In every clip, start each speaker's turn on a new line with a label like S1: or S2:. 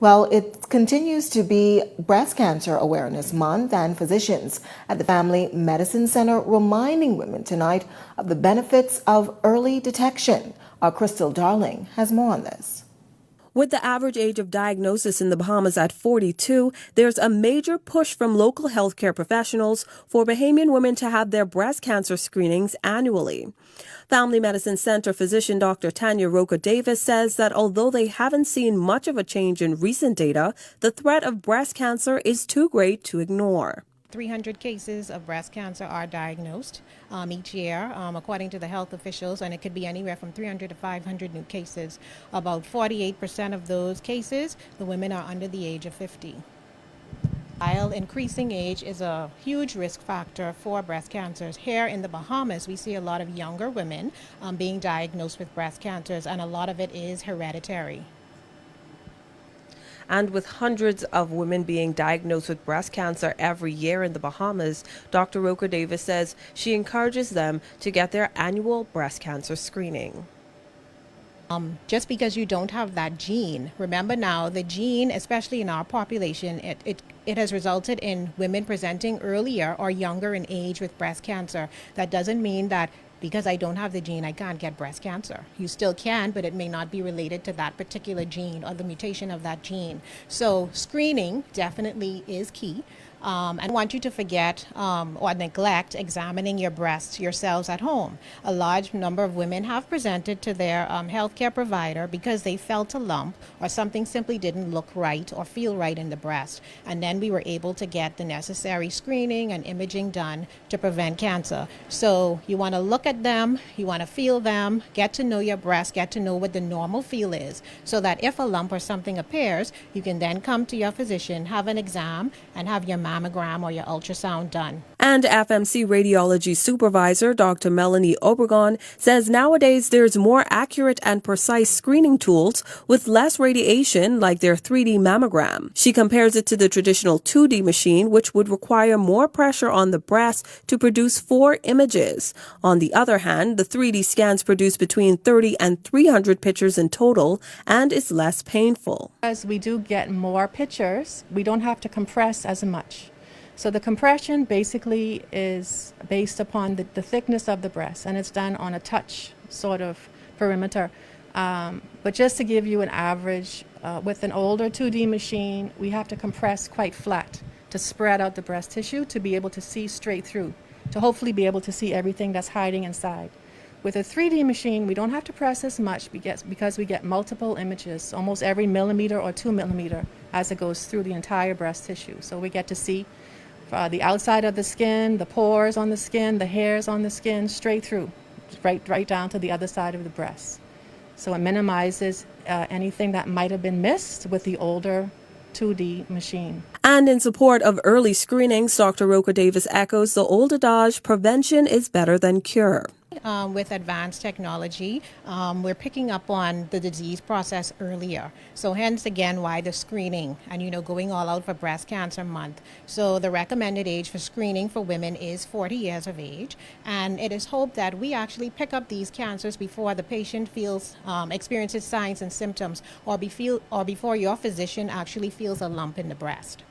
S1: Well, it continues to be Breast Cancer Awareness Month, and physicians at the Family Medicine Center reminding women tonight of the benefits of early detection. Our Crystal Darling has more on this.
S2: With the average age of diagnosis in the Bahamas at 42, there's a major push from local healthcare professionals for Bahamian women to have their breast cancer screenings annually. Family Medicine Center physician Dr. Tanya Roca-Davis says that although they haven't seen much of a change in recent data, the threat of breast cancer is too great to ignore.
S3: 300 cases of breast cancer are diagnosed each year, according to the health officials, and it could be anywhere from 300 to 500 new cases. About 48% of those cases, the women are under the age of 50. While increasing age is a huge risk factor for breast cancers, here in the Bahamas, we see a lot of younger women being diagnosed with breast cancers, and a lot of it is hereditary.
S2: And with hundreds of women being diagnosed with breast cancer every year in the Bahamas, Dr. Roca-Davis says she encourages them to get their annual breast cancer screening.
S3: Just because you don't have that gene, remember now, the gene, especially in our population, it has resulted in women presenting earlier or younger in age with breast cancer. That doesn't mean that because I don't have the gene, I can't get breast cancer. You still can, but it may not be related to that particular gene or the mutation of that gene. So screening definitely is key. I want you to forget or neglect examining your breasts yourselves at home. A large number of women have presented to their healthcare provider because they felt a lump or something simply didn't look right or feel right in the breast. And then we were able to get the necessary screening and imaging done to prevent cancer. So you want to look at them, you want to feel them, get to know your breast, get to know what the normal feel is, so that if a lump or something appears, you can then come to your physician, have an exam, and have your mammogram or your ultrasound done.
S2: And FMC radiology supervisor Dr. Melanie Obregon says nowadays there's more accurate and precise screening tools with less radiation, like their 3D mammogram. She compares it to the traditional 2D machine, which would require more pressure on the breast to produce 4 images. On the other hand, the 3D scans produce between 30 and 300 pictures in total and is less painful.
S4: As we do get more pictures, we don't have to compress as much. So the compression basically is based upon the thickness of the breast, and it's done on a touch sort of perimeter. But just to give you an average, with an older 2D machine, we have to compress quite flat to spread out the breast tissue to be able to see straight through, to hopefully be able to see everything that's hiding inside. With a 3D machine, we don't have to press as much because we get multiple images, almost every millimeter or 2 millimeter, as it goes through the entire breast tissue. So we get to see the outside of the skin, the pores on the skin, the hairs on the skin, straight through, right down to the other side of the breast. So it minimizes anything that might have been missed with the older 2D machine.
S2: And in support of early screenings, Dr. Roca-Davis echoes the old adage, prevention is better than cure.
S3: With advanced technology, we're picking up on the disease process earlier. So hence again why the screening and going all out for Breast Cancer Month. So the recommended age for screening for women is 40 years of age, and it is hoped that we actually pick up these cancers before the patient experiences signs and symptoms, or before your physician actually feels a lump in the breast.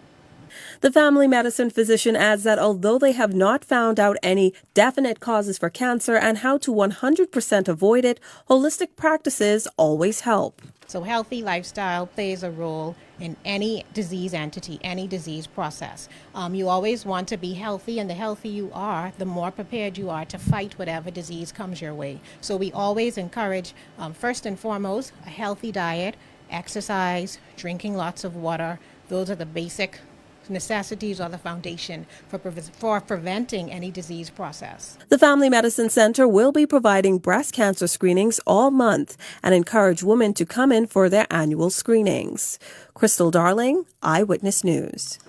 S2: The family medicine physician adds that although they have not found out any definite causes for cancer and how to 100% avoid it, holistic practices always help.
S3: So healthy lifestyle plays a role in any disease entity, any disease process. You always want to be healthy, and the healthier you are, the more prepared you are to fight whatever disease comes your way. So we always encourage, first and foremost, a healthy diet, exercise, drinking lots of water. Those are the basic necessities or the foundation for preventing any disease process.
S2: The Family Medicine Center will be providing breast cancer screenings all month and encourage women to come in for their annual screenings. Crystal Darling, Eyewitness News.